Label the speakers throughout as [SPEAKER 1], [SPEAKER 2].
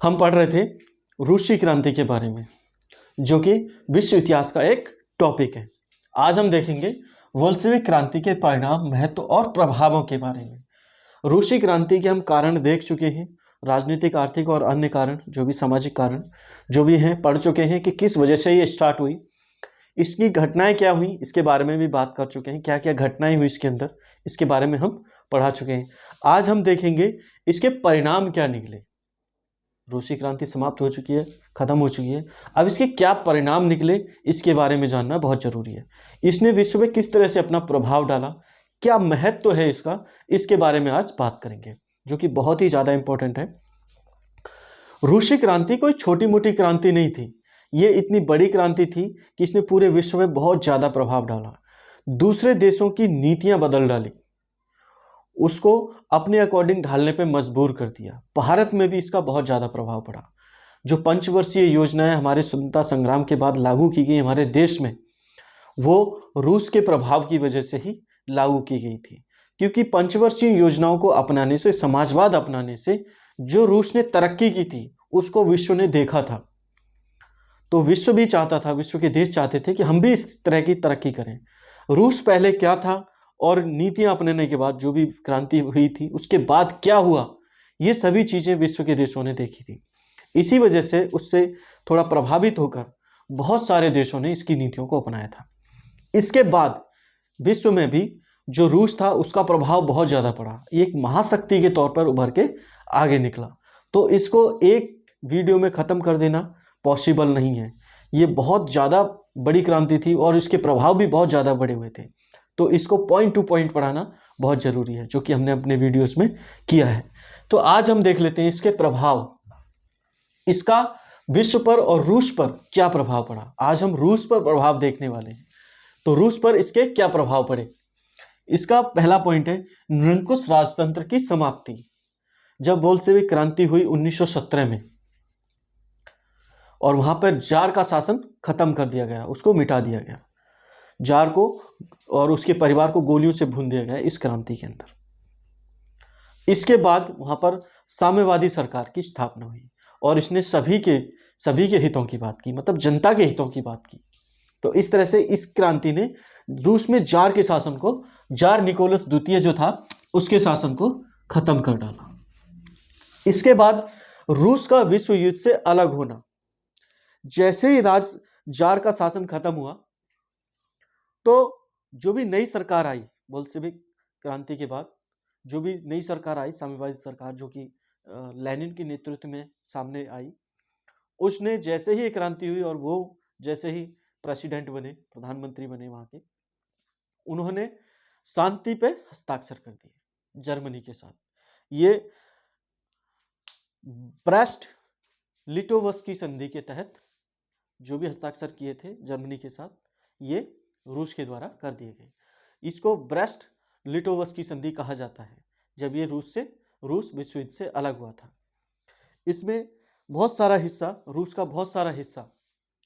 [SPEAKER 1] हम पढ़ रहे थे रूसी क्रांति के बारे में, जो कि विश्व इतिहास का एक टॉपिक है। आज हम देखेंगे बोल्शेविक क्रांति के परिणाम, महत्व और प्रभावों के बारे में। रूसी क्रांति के हम कारण देख चुके हैं, राजनीतिक, आर्थिक और अन्य कारण, जो भी सामाजिक कारण जो भी हैं, पढ़ चुके हैं कि किस वजह से ये स्टार्ट हुई, इसकी घटनाएं क्या हुई, इसके बारे में भी बात कर चुके हैं। क्या क्या घटनाएं हुई इसके अंदर, इसके बारे में हम पढ़ा चुके हैं। आज हम देखेंगे इसके परिणाम क्या निकले। रूसी क्रांति समाप्त हो चुकी है, खत्म हो चुकी है, अब इसके क्या परिणाम निकले इसके बारे में जानना बहुत जरूरी है। इसने विश्व में किस तरह से अपना प्रभाव डाला, क्या महत्व है इसका, इसके बारे में आज बात करेंगे, जो कि बहुत ही ज्यादा इंपॉर्टेंट है। रूसी क्रांति कोई छोटी मोटी क्रांति नहीं थी, ये इतनी बड़ी क्रांति थी कि इसने पूरे विश्व में बहुत ज्यादा प्रभाव डाला। दूसरे देशों की नीतियां बदल डाली, उसको अपने अकॉर्डिंग ढालने पे मजबूर कर दिया। भारत में भी इसका बहुत ज़्यादा प्रभाव पड़ा। जो पंचवर्षीय योजनाएं हमारे स्वतंत्रता संग्राम के बाद लागू की गई हमारे देश में, वो रूस के प्रभाव की वजह से ही लागू की गई थी। क्योंकि पंचवर्षीय योजनाओं को अपनाने से, समाजवाद अपनाने से जो रूस ने तरक्की की थी उसको विश्व ने देखा था। तो विश्व भी चाहता था, विश्व के देश चाहते थे कि हम भी इस तरह की तरक्की करें। रूस पहले क्या था और नीतियां अपनाने के बाद जो भी क्रांति हुई थी उसके बाद क्या हुआ, ये सभी चीजें विश्व के देशों ने देखी थी। इसी वजह से उससे थोड़ा प्रभावित होकर बहुत सारे देशों ने इसकी नीतियों को अपनाया था। इसके बाद विश्व में भी जो रूस था उसका प्रभाव बहुत ज्यादा पड़ा, एक महाशक्ति के तौर पर उभर के आगे निकला। तो इसको एक वीडियो में खत्म कर देना पॉसिबल नहीं है। ये बहुत ज्यादा बड़ी क्रांति थी और इसके प्रभाव भी बहुत ज्यादा बड़े हुए थे। तो इसको पॉइंट टू पॉइंट पढ़ाना बहुत जरूरी है, जो कि हमने अपने वीडियोस में किया है। तो आज हम देख लेते हैं इसके प्रभाव, इसका विश्व पर और रूस पर क्या प्रभाव पड़ा। आज हम रूस पर प्रभाव देखने वाले हैं। तो रूस पर इसके क्या प्रभाव पड़े, इसका पहला पॉइंट है निरंकुश राजतंत्र की समाप्ति। जब बोल्शेविक क्रांति हुई 1917 में, और वहां पर जार का शासन खत्म कर दिया गया, उसको मिटा दिया गया, जार को और उसके परिवार को गोलियों से भून दिया गया इस क्रांति के अंदर। इसके बाद वहां पर साम्यवादी सरकार की स्थापना हुई और इसने सभी के हितों की बात की, मतलब जनता के हितों की बात की। तो इस तरह से इस क्रांति ने रूस में जार के शासन को, जार निकोलस द्वितीय जो था उसके शासन को खत्म कर डाला। इसके बाद रूस का विश्व युद्ध से अलग होना। जैसे ही जार का शासन खत्म हुआ तो जो भी नई सरकार आई बोल्शेविक क्रांति के बाद, जो भी नई सरकार आई, साम्यवादी सरकार, जो कि लेनिन के नेतृत्व में सामने आई, उसने जैसे ही क्रांति हुई और वो जैसे ही प्रेसिडेंट बने, प्रधानमंत्री बने वहां के, उन्होंने शांति पे हस्ताक्षर कर दिए जर्मनी के साथ। ये ब्रेस्ट लिटोवस्की संधि के तहत जो भी हस्ताक्षर किए थे जर्मनी के साथ, ये रूस के द्वारा कर दिए गए। इसको ब्रेस्ट लिटोवस्की संधि कहा जाता है, जब ये रूस विश्व युद्ध से अलग हुआ था। इसमें बहुत सारा हिस्सा, रूस का बहुत सारा हिस्सा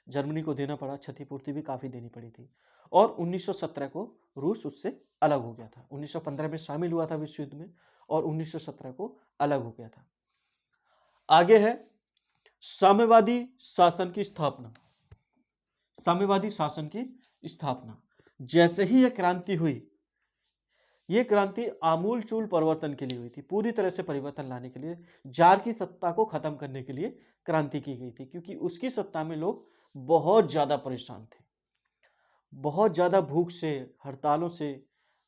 [SPEAKER 1] जर्मनी को देना पड़ा, क्षतिपूर्ति भी काफी देनी पड़ी थी। और 1917 को रूस उससे अलग हो गया था। 1915 में शामिल हुआ था विश्व युद्ध में और 1917 को अलग हो गया था। आगे है साम्यवादी शासन की स्थापना। साम्यवादी शासन की स्थापना, जैसे ही यह क्रांति हुई, यह क्रांति आमूलचूल परिवर्तन के लिए हुई थी, पूरी तरह से परिवर्तन लाने के लिए, जार की सत्ता को खत्म करने के लिए क्रांति की गई थी। क्योंकि उसकी सत्ता में लोग बहुत ज्यादा परेशान थे, बहुत ज्यादा भूख से, हड़तालों से,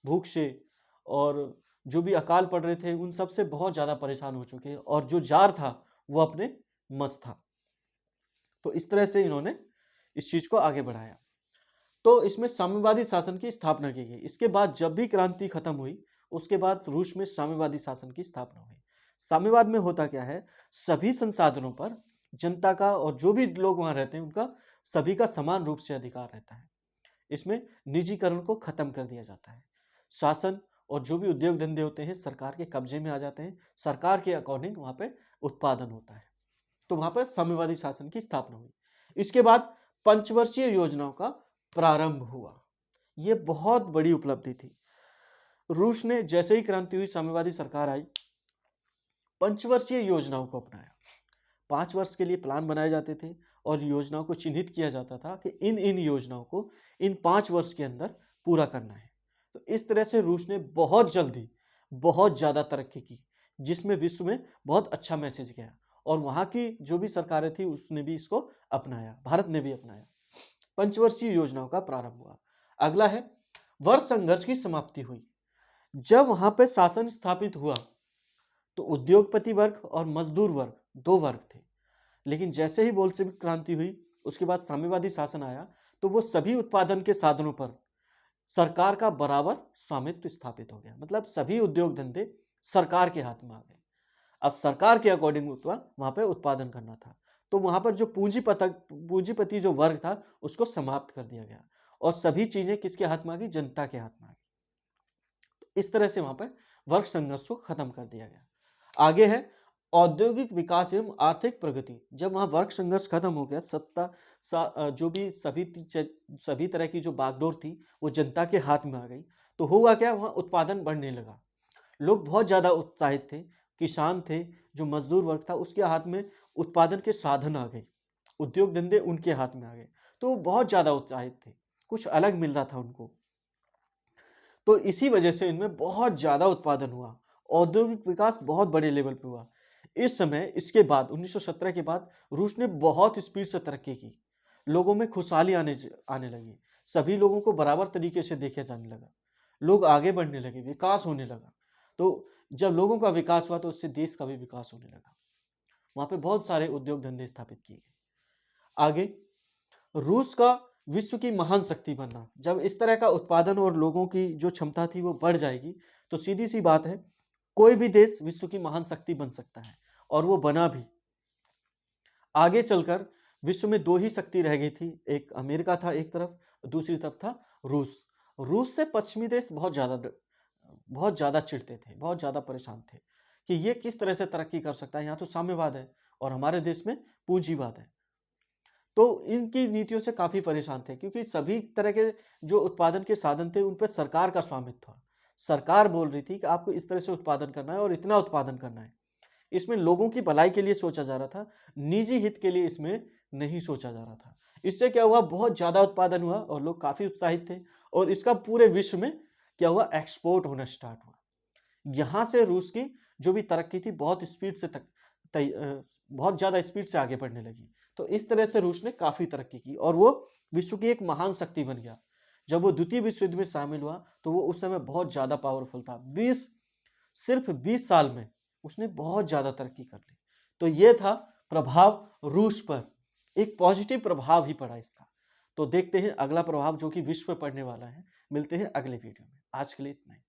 [SPEAKER 1] भूख से, और जो भी अकाल पड़ रहे थे उन सब से बहुत ज्यादा परेशान हो चुके। और जो जार था वो अपने मस्त था। तो इस तरह से इन्होंने इस चीज को आगे बढ़ाया। तो इसमें साम्यवादी शासन की स्थापना की गई। इसके बाद जब भी क्रांति खत्म हुई, उसके बाद रूस में साम्यवादी शासन की स्थापना हुई। साम्यवाद में होता क्या है, सभी संसाधनों पर जनता का और जो भी लोग वहां रहते हैं उनका सभी का समान रूप से अधिकार रहता है। इसमें निजीकरण को खत्म कर दिया जाता है। शासन और जो भी उद्योग धंधे होते हैं सरकार के कब्जे में आ जाते हैं, सरकार के अकॉर्डिंग वहां पे उत्पादन होता है। तो वहां पर साम्यवादी शासन की स्थापना हुई। इसके बाद पंचवर्षीय योजनाओं का प्रारंभ हुआ। यह बहुत बड़ी उपलब्धि थी। रूस ने जैसे ही क्रांति हुई, साम्यवादी सरकार आई, पंचवर्षीय योजनाओं को अपनाया। 5 वर्ष के लिए प्लान बनाए जाते थे और योजनाओं को चिन्हित किया जाता था कि इन इन योजनाओं को इन 5 वर्ष के अंदर पूरा करना है। तो इस तरह से रूस ने बहुत जल्दी बहुत ज़्यादा तरक्की की, जिसमें विश्व में बहुत अच्छा मैसेज गया और वहाँ की जो भी सरकारें थी उसने भी इसको अपनाया, भारत ने भी अपनाया। पंचवर्षीय योजनाओं का प्रारंभ हुआ। अगला है वर्ष संघर्ष की समाप्ति हुई। जब वहाँ पे शासन स्थापित हुआ तो उद्योगपति वर्ग और मजदूर वर्ग, दो वर्ग थे। लेकिन जैसे ही बोल्शेविक क्रांति हुई, उसके बाद साम्यवादी शासन आया, तो वो सभी उत्पादन के साधनों पर सरकार का बराबर स्वामित्व स्थापित हो गया। मतलब सभी उद्योग धंधे सरकार के हाथ में आ गए। अब सरकार के अकॉर्डिंग वहां पे उत्पादन करना था, तो वहां पर जो पूंजीपति जो वर्ग था उसको समाप्त कर दिया गया और सभी चीजें किसके हाथ में आ गई? जनता के हाथ में आ गई। तो इस तरह से वहां पर वर्ग संघर्ष को खत्म कर दिया गया। आगे है औद्योगिक विकास एवं आर्थिक प्रगति। जब वहां वर्ग संघर्ष खत्म हो गया, जो भी सभी तरह की जो बागडोर थी वो जनता के हाथ में आ गई, तो हुआ क्या? वहां उत्पादन बढ़ने लगा। लोग बहुत ज्यादा उत्साहित थे। किसान थे, जो मजदूर वर्ग था उसके हाथ में उत्पादन के साधन आ गए, उद्योग धंधे उनके हाथ में आ गए, तो वो बहुत ज्यादा उत्साहित थे, कुछ अलग मिल रहा था उनको। तो इसी वजह से इनमें बहुत ज्यादा उत्पादन हुआ, औद्योगिक विकास बहुत बड़े लेवल पे हुआ। इस समय इसके बाद 1917 के बाद रूस ने बहुत स्पीड से तरक्की की, लोगों में खुशहाली आने लगी, सभी लोगों को बराबर तरीके से देखा जाने लगा, लोग आगे बढ़ने लगे, विकास होने लगा। तो जब लोगों का विकास हुआ तो उससे देश का भी विकास होने लगा। वहां पे बहुत सारे उद्योग धंधे स्थापित किए गए। आगे रूस का विश्व की महान शक्ति बनना। जब इस तरह का उत्पादन और लोगों की जो क्षमता थी वो बढ़ जाएगी, तो सीधी सी बात है कोई भी देश विश्व की महान शक्ति बन सकता है, और वो बना भी। आगे चलकर विश्व में दो ही शक्ति रह गई थी, एक अमेरिका था एक तरफ, दूसरी तरफ था रूस। रूस से पश्चिमी देश बहुत ज्यादा चिढ़ते थे, बहुत ज्यादा परेशान थे कि ये किस तरह से तरक्की कर सकता है, यहाँ तो साम्यवाद है और हमारे देश में पूंजीवाद है। तो इनकी नीतियों से काफी परेशान थे, क्योंकि सभी तरह के जो उत्पादन के साधन थे उन पर सरकार का स्वामित्व था। सरकार बोल रही थी कि आपको इस तरह से उत्पादन करना है और इतना उत्पादन करना है। इसमें लोगों की भलाई के लिए सोचा जा रहा था, निजी हित के लिए इसमें नहीं सोचा जा रहा था। इससे क्या हुआ? बहुत ज्यादा उत्पादन हुआ और लोग काफी उत्साहित थे, और इसका पूरे विश्व में क्या हुआ? एक्सपोर्ट होना स्टार्ट हुआ। यहां से रूस की जो भी तरक्की थी बहुत ज्यादा स्पीड से आगे बढ़ने लगी। तो इस तरह से रूस ने काफी तरक्की की और वो विश्व की एक महान शक्ति बन गया। जब वो द्वितीय विश्व युद्ध में शामिल हुआ तो वो उस समय बहुत ज्यादा पावरफुल था। सिर्फ 20 साल में उसने बहुत ज्यादा तरक्की कर ली। तो ये था प्रभाव रूस पर, एक पॉजिटिव प्रभाव ही पड़ा इसका। तो देखते हैं अगला प्रभाव जो कि विश्व पर पड़ने वाला है। मिलते हैं अगले वीडियो में। आज के लिए इतना ही।